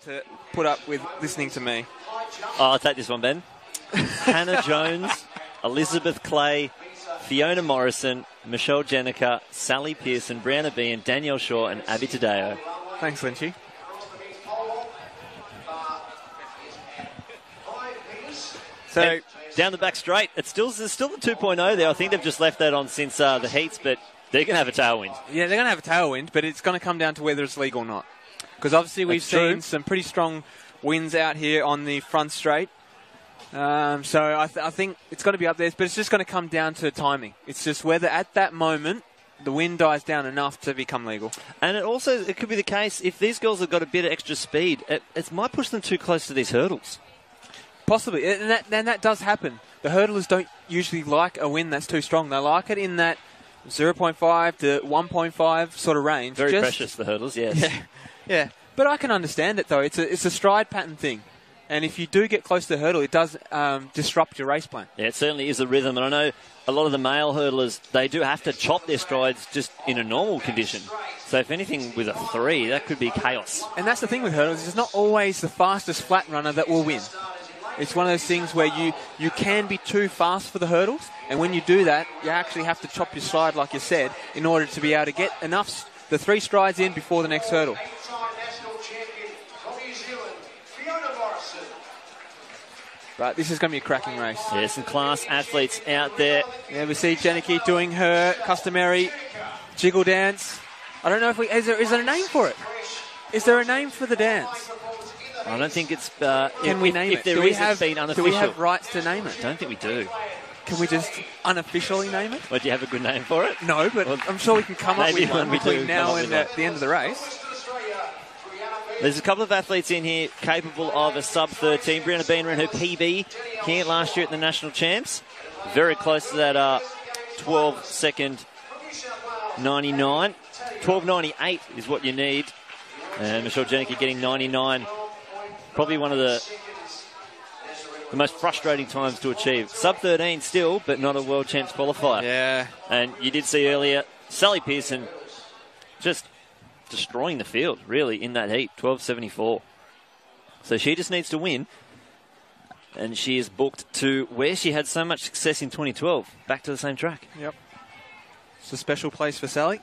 To put up with listening to me. Oh, I'll take this one, Ben. Hannah Jones, Elizabeth Clay, Fiona Morrison, Michelle Jenica, Sally Pearson, Brianna Bean, Danielle Shaw, and Abby Tadeo. Thanks, Lynchy. So and down the back straight, there's still the 2.0 there. I think they've just left that on since the heats, but they're going to have a tailwind. Yeah, they're going to have a tailwind, but it's going to come down to whether it's legal or not. Because obviously we've seen some pretty strong winds out here on the front straight. So I think it's going to be up there, but it's just going to come down to timing. It's just whether at that moment the wind dies down enough to become legal. And it could be the case if these girls have got a bit of extra speed, it might push them too close to these hurdles. Possibly, and that does happen. The hurdlers don't usually like a wind that's too strong. They like it in that 0.5 to 1.5 sort of range. Very precious, the hurdles, yes. Yeah, but I can understand it though. It's a stride pattern thing, and if you do get close to the hurdle, it does disrupt your race plan. Yeah, it certainly is a rhythm, and I know a lot of the male hurdlers, they do have to chop their strides just in a normal condition. So if anything with a 3, that could be chaos. And that's the thing with hurdles, it's not always the fastest flat runner that will win. It's one of those things where you can be too fast for the hurdles, and when you do that, you actually have to chop your stride, like you said, in order to be able to get the 3 strides in before the next hurdle. But this is going to be a cracking race. Yeah, some class athletes out there. Yeah, we see Jenicke doing her customary jiggle dance. I don't know if is there a name for it? Is there a name for the dance? I don't think it's... Can we name it? Do we have rights to name it? I don't think we do. Can we just unofficially name it? Well, do you have a good name for it? No, but I'm sure we can come up with one between now and the end of the race. There's a couple of athletes in here capable of a sub-13. Brianna Bean ran her PB here last year at the National Champs. Very close to that 12-second 99. 12.98 is what you need. And Michelle Jenicke getting 99. Probably one of the most frustrating times to achieve. Sub-13 still, but not a World Champs qualifier. Yeah. And you did see earlier, Sally Pearson just destroying the field, really, in that heat, 12.74. So she just needs to win. And she is booked to where she had so much success in 2012, back to the same track. Yep. It's a special place for Sally.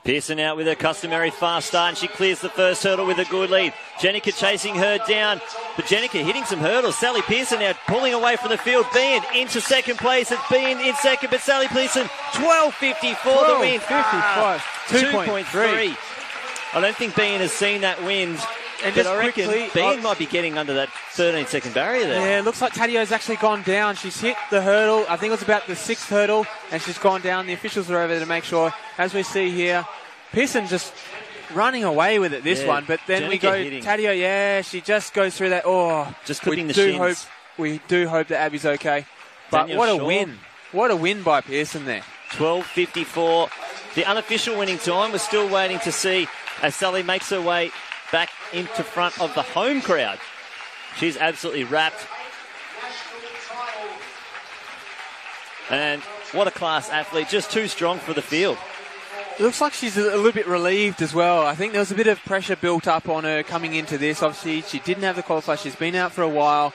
Pearson out with her customary fast start, and she clears the first hurdle with a good lead. Jenicke chasing her down, but Jenicke hitting some hurdles. Sally Pearson now pulling away from the field. Bean into second place. It's Bean in second, but Sally Pearson 12.54 the win. 2.3. I don't think Bean has seen that wind. And but I reckon Bean might be getting under that 13-second barrier there. Yeah, it looks like Tadio's actually gone down. She's hit the hurdle. I think it was about the 6th hurdle, and she's gone down. The officials are over there to make sure. As we see here, Pearson just running away with it, this one. But then we go, hitting. Tadio, she just goes through that. Oh, just clipping the shins. We do hope that Abby's okay. But Danielle what a Shaw. Win. What a win by Pearson there. 12.54. The unofficial winning time. We're still waiting to see as Sally makes her way back into front of the home crowd. She's absolutely wrapped. And what a class athlete. Just too strong for the field. It looks like she's a little bit relieved as well. I think there was a bit of pressure built up on her coming into this. Obviously, she didn't have the qualifier. She's been out for a while.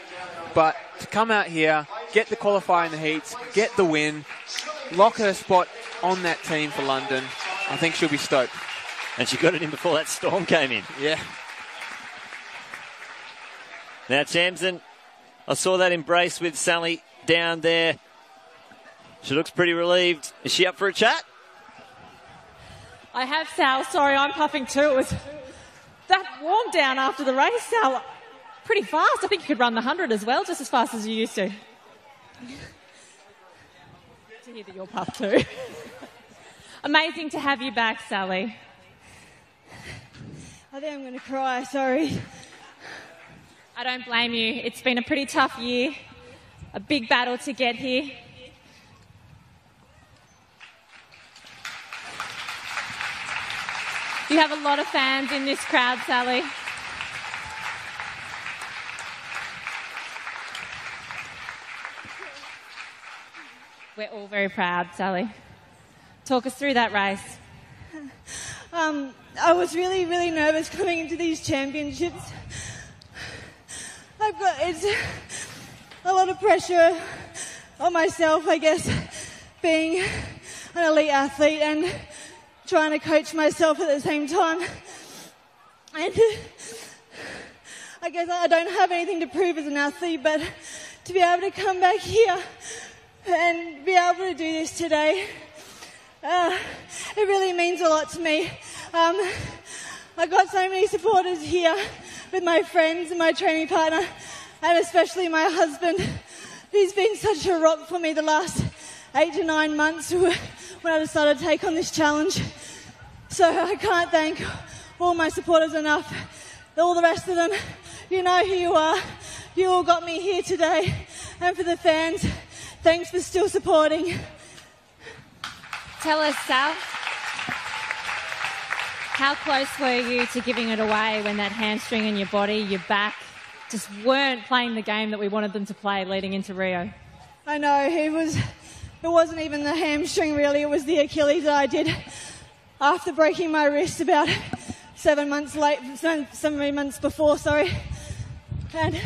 But to come out here, get the qualifier in the heats, get the win, lock her spot on that team for London, I think she'll be stoked. And she got it in before that storm came in. Yeah. Now, Tamsin, I saw that embrace with Sally down there. She looks pretty relieved. Is she up for a chat? I have, Sal. Sorry, I'm puffing too. It was that warm down after the race, Sal. Pretty fast. I think you could run the 100 as well, just as fast as you used to. To hear that you're puffed too. Amazing to have you back, Sally. I think I'm going to cry, sorry. I don't blame you. It's been a pretty tough year, a big battle to get here. You have a lot of fans in this crowd, Sally. We're all very proud, Sally. Talk us through that race. I was really, really nervous coming into these championships. It's a lot of pressure on myself, I guess, being an elite athlete and trying to coach myself at the same time. And I guess I don't have anything to prove as an athlete, but to be able to come back here and be able to do this today, it really means a lot to me. I've got so many supporters here with my friends and my training partner, and especially my husband, who's been such a rock for me the last 8 to 9 months when I decided to take on this challenge. So I can't thank all my supporters enough. All the rest of them, you know who you are. You all got me here today. And for the fans, thanks for still supporting. Tell us, Sal, how close were you to giving it away when that hamstring in your body, your back, just weren't playing the game that we wanted them to play leading into Rio? I know, it wasn't even the hamstring really, it was the Achilles that I did after breaking my wrist about 7 months before. And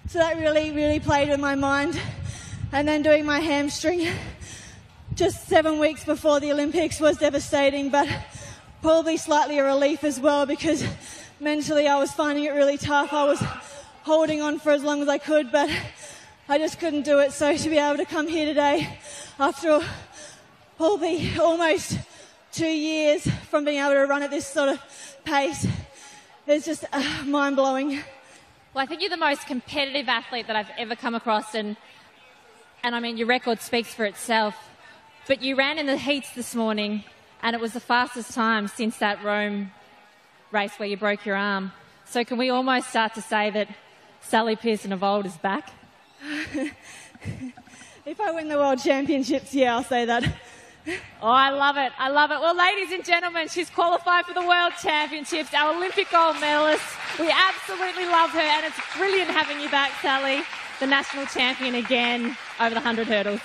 so that really, really played with my mind. And then doing my hamstring just 7 weeks before the Olympics was devastating, but probably slightly a relief as well, because mentally I was finding it really tough. I was holding on for as long as I could, but I just couldn't do it. So to be able to come here today after probably almost 2 years from being able to run at this sort of pace, it's just mind-blowing. Well, I think you're the most competitive athlete that I've ever come across, and I mean, your record speaks for itself. But you ran in the heats this morning, and it was the fastest time since that Rome race where you broke your arm. So can we almost start to say that Sally Pearson of old is back? If I win the World Championships, yeah, I'll say that. Oh, I love it. I love it. Well, ladies and gentlemen, she's qualified for the World Championships, our Olympic gold medalist. We absolutely love her, and it's brilliant having you back, Sally, the national champion again over the 100 hurdles.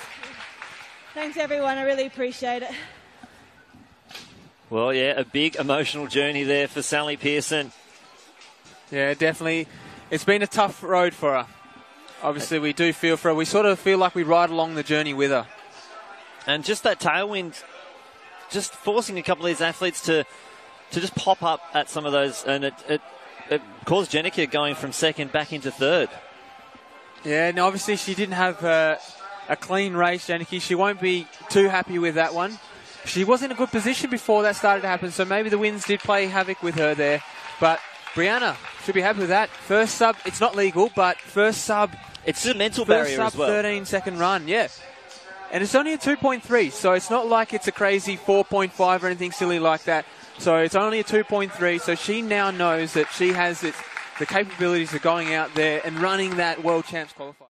Thanks, everyone. I really appreciate it. Well, yeah, a big emotional journey there for Sally Pearson. Yeah, definitely. It's been a tough road for her. Obviously, we do feel for her. We sort of feel like we ride along the journey with her. And just that tailwind, just forcing a couple of these athletes to just pop up at some of those, and it caused Jenica going from second back into third. Yeah, and obviously she didn't have a clean race, Jenica. She won't be too happy with that one. She was in a good position before that started to happen, so maybe the winds did play havoc with her there. But Brianna should be happy with that. First sub, it's not legal, but first sub. It's a mental barrier as well. 13-second run, yeah. And it's only a 2.3, so it's not like it's a crazy 4.5 or anything silly like that. So it's only a 2.3, so she now knows that she has the capabilities of going out there and running that World Champs qualifier.